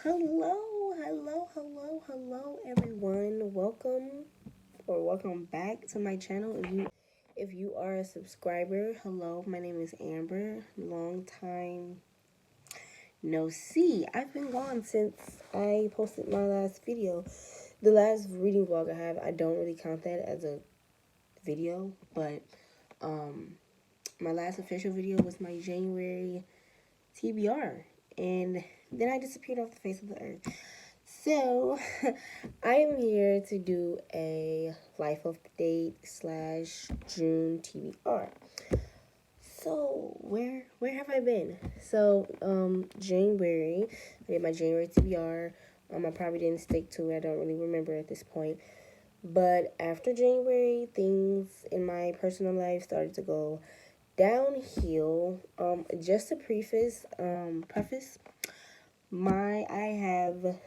Hello, everyone. Welcome back to my channel. If you are a subscriber, hello. My name is Amber. Long time no see. I've been gone since I posted my last video. The last reading vlog I have, I don't really count that as a video, but my last official video was my January TBR, and then I disappeared off the face of the earth. So, I am here to do a life update slash June TBR. So, where have I been? So, January, I did my January TBR. I probably didn't stick to it. I don't really remember at this point. But after January, things in my personal life started to go downhill. Just to preface, I have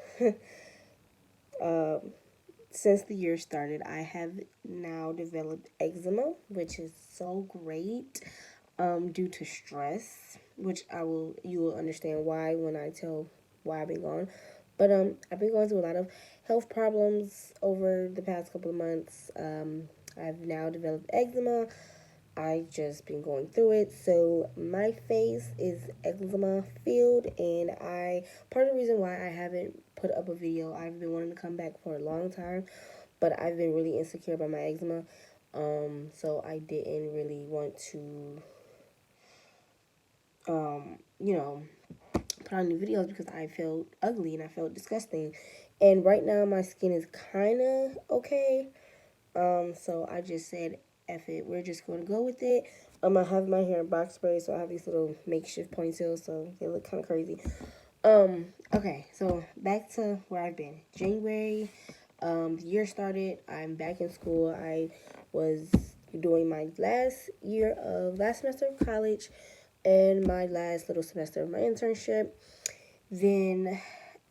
since the year started, I have now developed eczema, which is so great, due to stress, which you will understand why when I tell why I've been gone. But I've been going through a lot of health problems over the past couple of months. I've now developed eczema. I just been going through it. So my face is eczema filled, and part of the reason why I haven't put up a video, I've been wanting to come back for a long time, but I've been really insecure about my eczema. So I didn't really want to you know, put on new videos because I felt ugly and I felt disgusting. And right now my skin is kinda okay. So I just said, F it, we're just going to go with it. I have my hair in box braids, so I have these little makeshift ponytails, so they look kind of crazy. Okay, so back to where I've been. January, the year started. I'm back in school. I was doing my last semester of college and my last little semester of my internship. Then,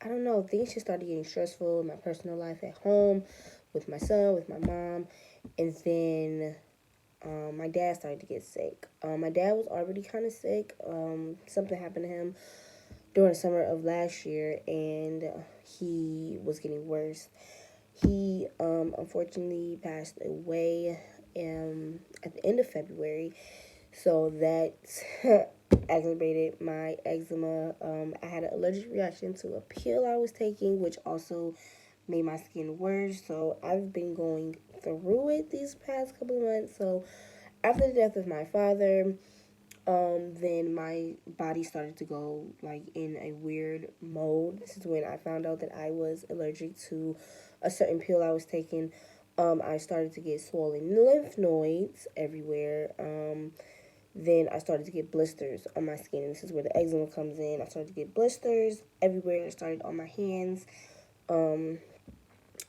I don't know, things just started getting stressful in my personal life at home, with my son, with my mom, and then my dad started to get sick. My dad was already kind of sick. Something happened to him during the summer of last year, and he was getting worse. He unfortunately passed away at the end of February, so that aggravated my eczema. I had an allergic reaction to a pill I was taking, which also made my skin worse. So I've been going through it these past couple of months. So after the death of my father, then my body started to go like in a weird mode. This is when I found out that I was allergic to a certain pill I was taking. I started to get swollen lymph nodes everywhere. Then I started to get blisters on my skin, and this is where the eczema comes in. I started to get blisters everywhere. It started on my hands.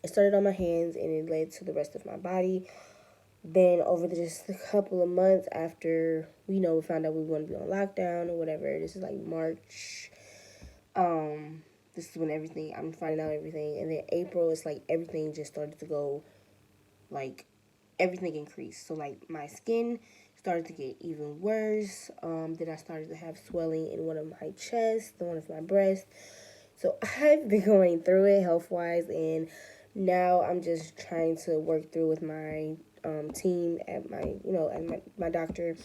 It started on my hands, and it led to the rest of my body. Then over just a couple of months after, we found out we were going to be on lockdown or whatever. This is like March. This is when I'm finding out everything. And then April, it's like everything just started to go, like, everything increased. So, like, my skin started to get even worse. Then I started to have swelling in one of my chests, one of my breasts. So I've been going through it health-wise, and now I'm just trying to work through with my team at my doctor,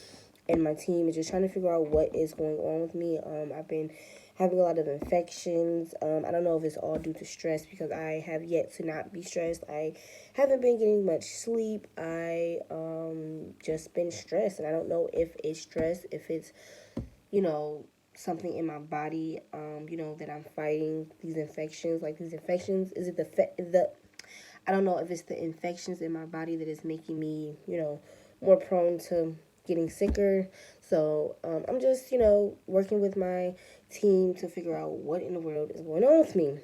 and my team is just trying to figure out what is going on with me. I've been having a lot of infections. I don't know if it's all due to stress, because I have yet to not be stressed. I haven't been getting much sleep. I just been stressed, and I don't know if it's stress, if it's something in my body, that I'm fighting these infections. Like, these infections, is it the I don't know if it's the infections in my body that is making me, more prone to getting sicker. So I'm just, working with my team to figure out what in the world is going on with me.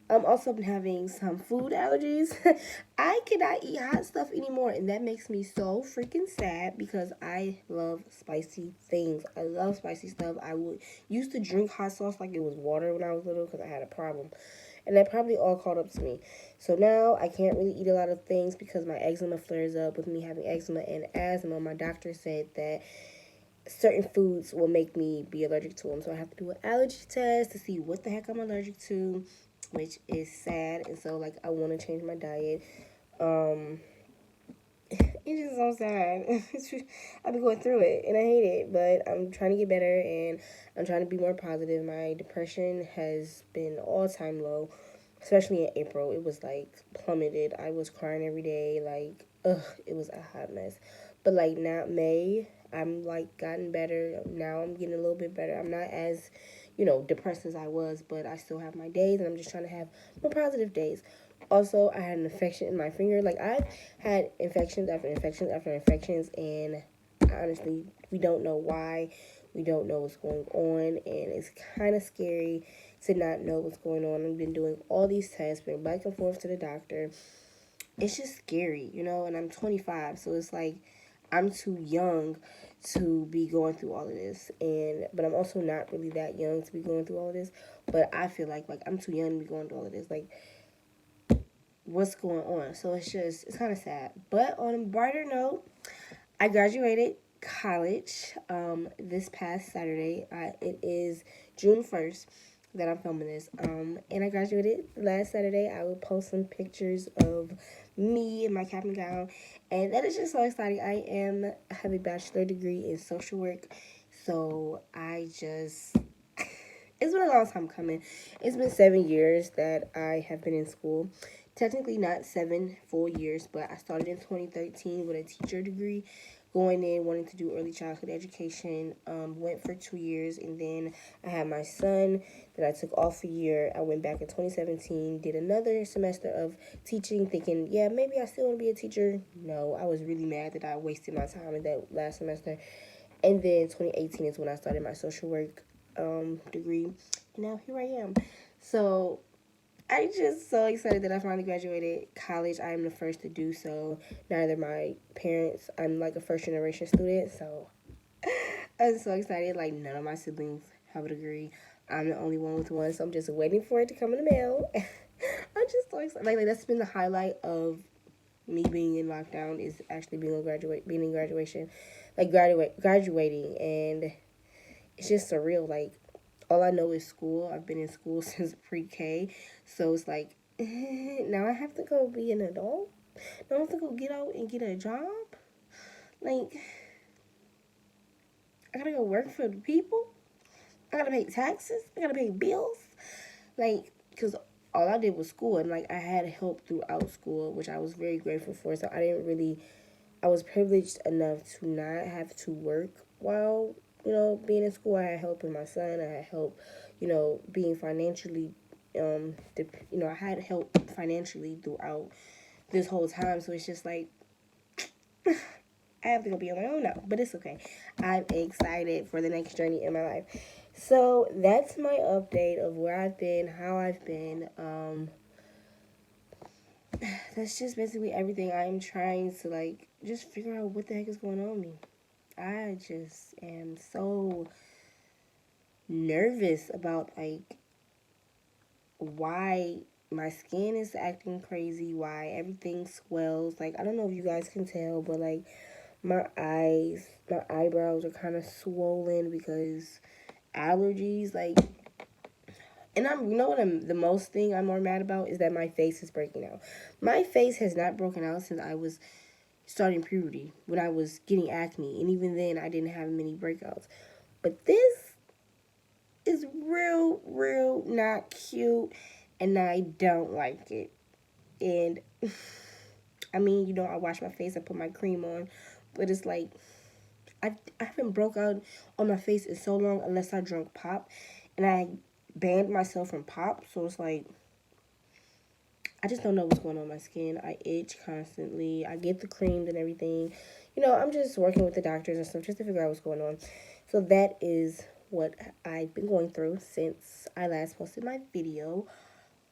I'm also been having some food allergies. I cannot eat hot stuff anymore, and that makes me so freaking sad, because I love spicy things. I love spicy stuff. I would used to drink hot sauce like it was water when I was little, because I had a problem. And that probably all caught up to me. So now I can't really eat a lot of things because my eczema flares up. With me having eczema and asthma, my doctor said that certain foods will make me be allergic to them. So I have to do an allergy test to see what the heck I'm allergic to, which is sad. And so, like, I want to change my diet. Um, it's just so sad. I've been going through it and I hate it, but I'm trying to get better and I'm trying to be more positive. My depression has been all time low, especially in April. It was like plummeted. I was crying every day. Like, ugh, it was a hot mess. But like now, May, I'm like gotten better. Now I'm getting a little bit better. I'm not as, depressed as I was, but I still have my days and I'm just trying to have more positive days. Also, I had an infection in my finger. Like, I've had infections after infections after infections, and honestly, we don't know why. We don't know what's going on, and it's kind of scary to not know what's going on. I've been doing all these tests, been back and forth to the doctor. It's just scary, and I'm 25, so it's like I'm too young to be going through all of this, but I'm also not really that young to be going through all of this. But I feel like I'm too young to be going through all of this. Like, what's going on? So it's kind of sad. But on a brighter note, I graduated college this past Saturday. It is June 1st that I'm filming this. And I graduated last Saturday. I will post some pictures of me in my cap and gown. And that is just so exciting. I have a bachelor degree in social work. So it's been a long time coming. It's been 7 years that I have been in school. Technically not 7 full years, but I started in 2013 with a teacher degree, going in, wanting to do early childhood education, went for 2 years, and then I had my son that I took off a year. I went back in 2017, did another semester of teaching, thinking, yeah, maybe I still want to be a teacher. No, I was really mad that I wasted my time in that last semester. And then 2018 is when I started my social work degree. And now here I am. So I'm just so excited that I finally graduated college. I am the first to do so. Neither my parents, I'm like a first generation student, so I'm so excited. Like, none of my siblings have a degree. I'm the only one with one, so I'm just waiting for it to come in the mail. I'm just so excited. Like, that's been the highlight of me being in lockdown, is actually being in graduation, like graduating, and it's just surreal. Like, all I know is school. I've been in school since pre-K, so it's like now I have to go be an adult. Now I have to go get out and get a job. Like, I gotta go work for the people. I gotta pay taxes. I gotta pay bills. Like, because all I did was school, and like I had help throughout school, which I was very grateful for. So I was privileged enough to not have to work while, being in school. I had help with my son. I had help, being financially, I had help financially throughout this whole time. So it's just like, I have to go be on my own now, but it's okay. I'm excited for the next journey in my life. So that's my update of where I've been, how I've been. That's just basically everything. I'm trying to like just figure out what the heck is going on with me. I just am so nervous about like why my skin is acting crazy, why everything swells. Like, I don't know if you guys can tell, but like my eyebrows are kind of swollen because allergies. Like, and the most thing I'm more mad about is that my face is breaking out. My face has not broken out since I was starting puberty, when I was getting acne, and even then I didn't have many breakouts. But this is real not cute, and I don't like it. And I mean, I wash my face, I put my cream on, but it's like I haven't broke out on my face in so long unless I drunk pop, and I banned myself from pop, so it's like I just don't know what's going on with my skin. I itch constantly. I get the creams and everything. I'm just working with the doctors and stuff just to figure out what's going on. So that is what I've been going through since I last posted my video.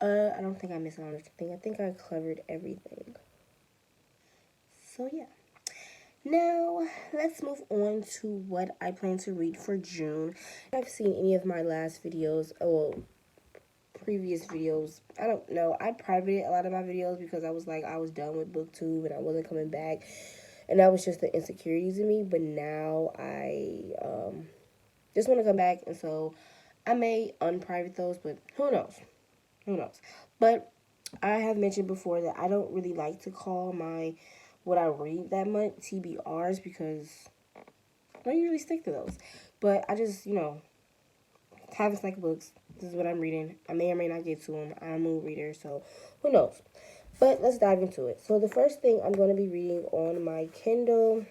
I don't think I missed on anything. I think I covered everything. So yeah. Now, let's move on to what I plan to read for June. If I've seen any of my last videos, previous videos, I don't know. I privated a lot of my videos because I was done with BookTube and I wasn't coming back. And that was just the insecurities in me. But now I just want to come back. And so I may unprivate those, but who knows? Who knows? But I have mentioned before that I don't really like to call my what I read that much TBRs because I don't usually stick to those. But I just, have a stack of books. This is what I'm reading. I may or may not get to them. I'm a mood reader, so who knows? But let's dive into it. So the first thing I'm going to be reading on my Kindle,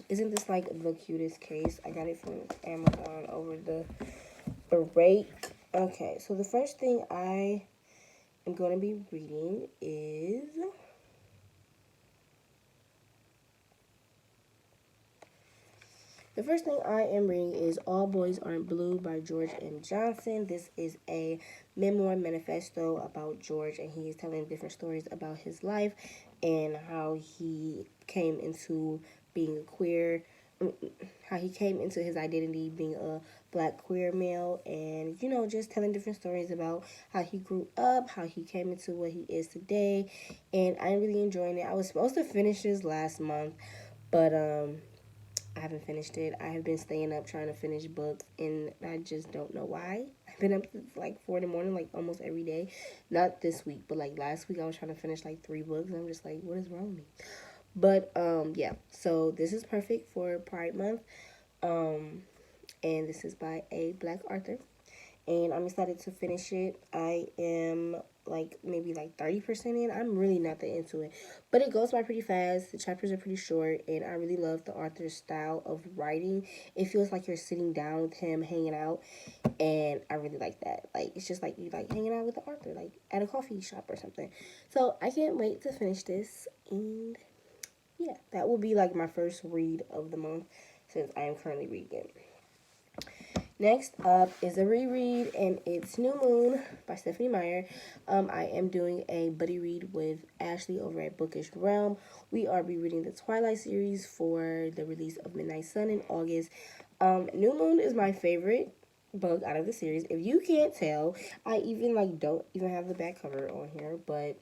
isn't this like the cutest case? I got it from Amazon over the break. Okay, so the first thing I am going to be reading is the first thing I am reading is All Boys Aren't Blue by George M. Johnson. This is a memoir manifesto about George, and he is telling different stories about his life and how he came into being a queer, how he came into his identity being a black queer male, and just telling different stories about how he grew up, how he came into what he is today, and I'm really enjoying it. I was supposed to finish this last month, but I haven't finished it. I have been staying up trying to finish books, and I just don't know why. I've been up since like 4 in the morning, like almost every day. Not this week, but like last week I was trying to finish like 3 books, and I'm just like, what is wrong with me? But yeah. So this is perfect for Pride Month, and this is by a Black author, and I'm excited to finish it. I am like maybe like 30% in. I'm really not that into it, but it goes by pretty fast. The chapters are pretty short, and I really love the author's style of writing. It feels like you're sitting down with him, hanging out, and I really like that. Like it's just like you like hanging out with the author, like at a coffee shop or something. So I can't wait to finish this, and yeah, that will be like my first read of the month since I am currently reading it. Next up is a reread, and it's New Moon by Stephenie Meyer. I am doing a buddy read with Ashley over at Bookish Realm. We are rereading the Twilight series for the release of Midnight Sun in August. New Moon is my favorite book out of the series. If you can't tell, I even don't even have the back cover on here, but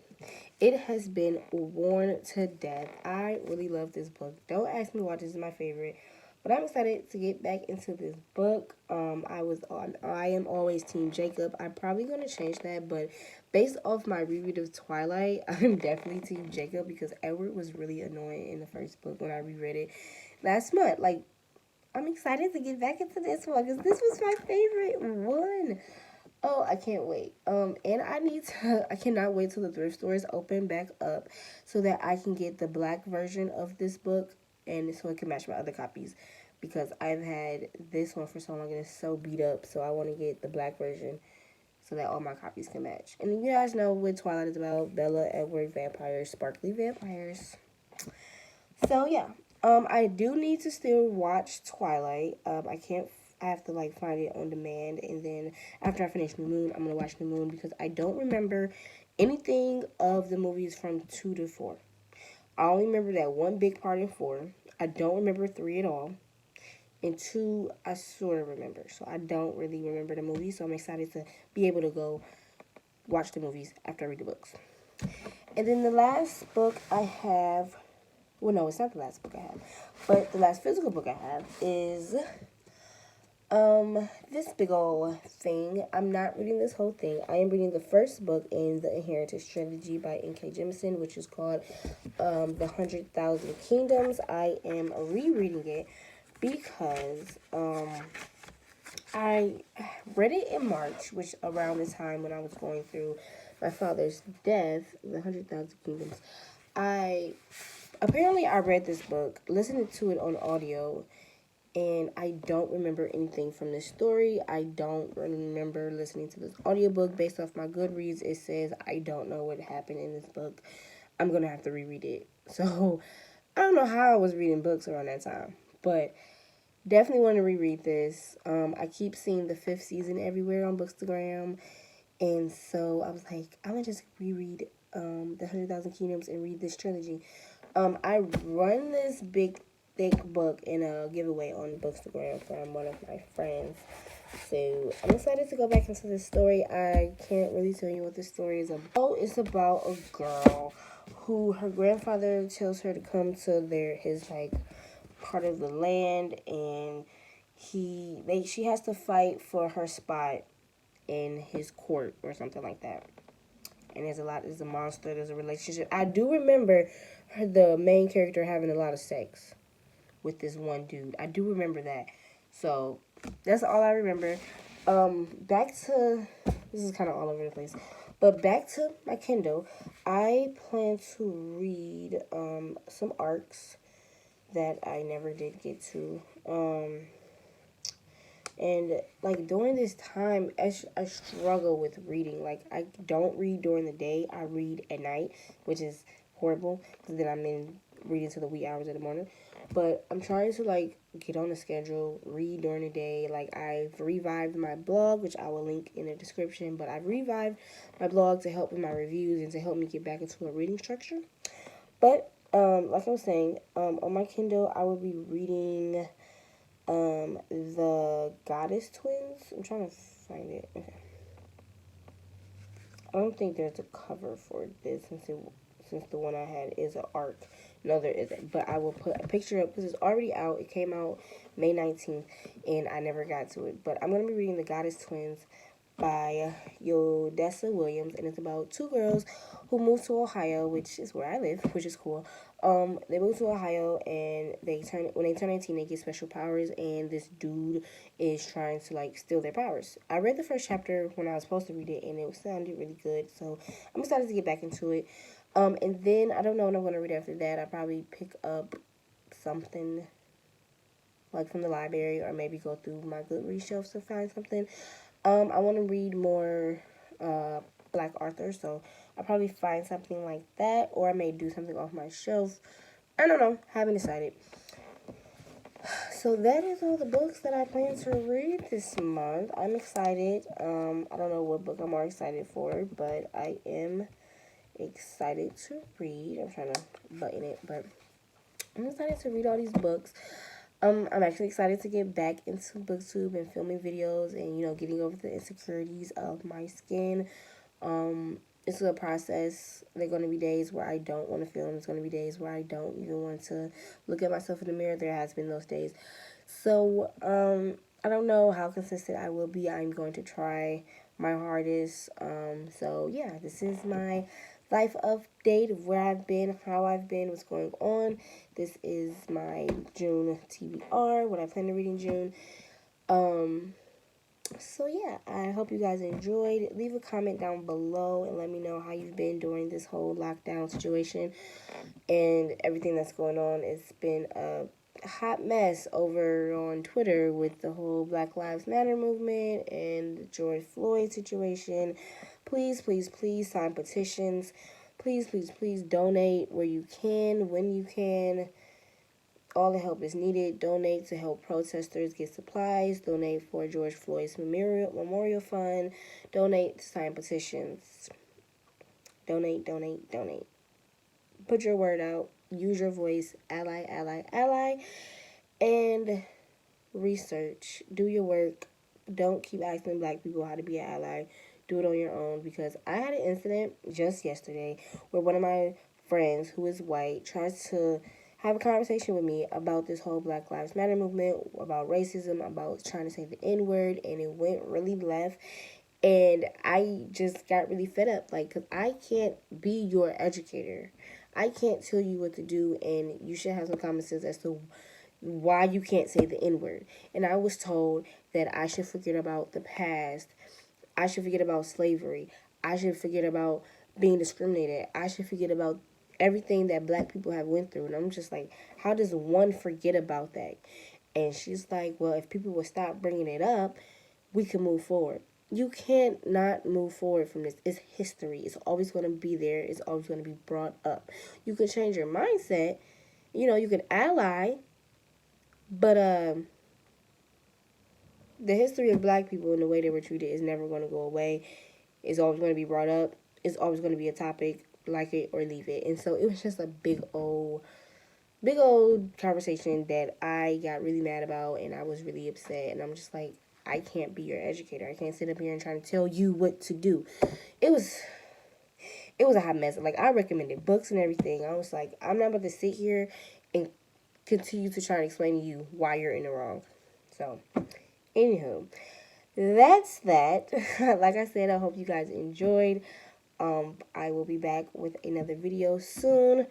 it has been worn to death. I really love this book. Don't ask me why this is my favorite, but I'm excited to get back into this book. I am always Team Jacob. I'm probably gonna change that, but based off my reread of Twilight, I'm definitely Team Jacob because Edward was really annoying in the first book when I reread it last month. Like, I'm excited to get back into this one because this was my favorite one. Oh, I can't wait. And I cannot wait till the thrift stores open back up so that I can get the black version of this book and so it can match my other copies because I've had this one for so long and it's so beat up. So I want to get the black version so that all my copies can match. And you guys know what Twilight is about: Bella, Edward, vampires, sparkly vampires. So yeah, I do need to still watch Twilight. I can't. I have to find it on demand, and then after I finish New Moon, I'm gonna watch New Moon because I don't remember anything of the movies from 2 to 4. I only remember that one big part in 4. I don't remember 3 at all, and 2 I sort of remember. So I don't really remember the movies. So I'm excited to be able to go watch the movies after I read the books. And then the last book I have, well, no, it's not the last book I have, but the last physical book I have is this big old thing. I'm not reading this whole thing. I am reading the first book in the Inheritance trilogy by N.K. Jemisin, which is called The 100,000 Kingdoms. I am rereading it because I read it in March, which around the time when I was going through my father's death, The 100,000 Kingdoms. I read this book, listened to it on audio, and I don't remember anything from this story. I don't remember listening to this audiobook. Based off my Goodreads, it says I don't know what happened in this book. I'm going to have to reread it. So, I don't know how I was reading books around that time, but definitely want to reread this. I keep seeing the 5th season everywhere on Bookstagram, and so I was like, I'm going to just reread The 100,000 Kingdoms and read this trilogy. I run this big thick book in a giveaway on Bookstagram from one of my friends. So I'm excited to go back into this story. I can't really tell you what this story is about. It's about a girl who her grandfather tells her to come to his like part of the land, and she has to fight for her spot in his court or something like that. And there's a monster, there's a relationship. I do remember the main character having a lot of sex with this one dude. I do remember that. So that's all I remember. Back to this is kind of all over the place, but back to my Kindle. I plan to read some arcs that I never did get to. And like during this time, I struggle with reading. Like I don't read during the day. I read at night, which is horrible because then I'm in reading to the wee hours of the morning. But I'm trying to like get on the schedule, read during the day. Like I've revived my blog, which I will link in the description. But I've revived my blog to help with my reviews and to help me get back into a reading structure. But like I was saying, on my Kindle, I will be reading the Goddess Twins. I'm trying to find it. Okay. I don't think there's a cover for this since the one I had is an arc. No, there isn't. But I will put a picture up because it's already out. It came out May 19th, and I never got to it. But I'm going to be reading The Goddess Twins by Yodessa Williams, and it's about two girls who moved to Ohio, which is where I live, which is cool. They moved to Ohio, and when they turn 18, they get special powers, and this dude is trying to like steal their powers. I read the first chapter when I was supposed to read it, and it sounded really good, so I'm excited to get back into it. And then I don't know what I'm gonna read after that. I'll probably pick up something like from the library, or maybe go through my Goodreads shelves to find something. I want to read more Black Arthur, so I'll probably find something like that, or I may do something off my shelf. I don't know, haven't decided. So that is all the books that I plan to read this month. I'm excited. I don't know what book I'm more excited for, but I am excited to read. I'm trying to button it, but I'm excited to read all these books. I'm actually excited to get back into BookTube and filming videos and, getting over the insecurities of my skin. It's a process. There are going to be days where I don't want to film. There's going to be days where I don't even want to look at myself in the mirror. There has been those days. So, I don't know how consistent I will be. I'm going to try my hardest. So yeah, this is my life update of where I've been, how I've been, what's going on. This is my June TBR, what I plan to read in June. So yeah, I hope you guys enjoyed. Leave a comment down below and let me know how you've been during this whole lockdown situation and everything that's going on. It's been a hot mess over on Twitter with the whole Black Lives Matter movement and the George Floyd situation. Please, please, please sign petitions. Please, please, please donate where you can, when you can. All the help is needed. Donate to help protesters get supplies. Donate for George Floyd's Memorial Fund. Donate to sign petitions. Donate, donate, donate. Put your word out. Use your voice. Ally, ally, ally. And research. Do your work. Don't keep asking black people how to be an ally. Do it on your own, because I had an incident just yesterday where one of my friends who is white tries to have a conversation with me about this whole Black Lives Matter movement, about racism, about trying to say the N-word, and it went really left. And I just got really fed up, like, because I can't be your educator. I can't tell you what to do, and you should have some common sense as to why you can't say the N-word. And I was told that I should forget about the past. I should forget about slavery. I should forget about being discriminated. I should forget about everything that black people have went through. And I'm just like, how does one forget about that? And she's like, well, if people would stop bringing it up, we can move forward. You can't not move forward from this. It's history. It's always going to be there. It's always going to be brought up. You can change your mindset. You can ally, but the history of black people and the way they were treated is never going to go away. It's always going to be brought up. It's always going to be a topic, like it or leave it. And so it was just a big old conversation that I got really mad about, and I was really upset. And I'm just like, I can't be your educator. I can't sit up here and try to tell you what to do. It was it was a hot mess. Like, I recommended books and everything. I was like, I'm not about to sit here and continue to try to explain to you why you're in the wrong. So, anywho, that's that. Like I said, I hope you guys enjoyed. I will be back with another video soon.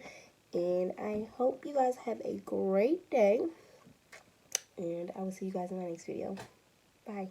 And I hope you guys have a great day. And I will see you guys in my next video. Bye.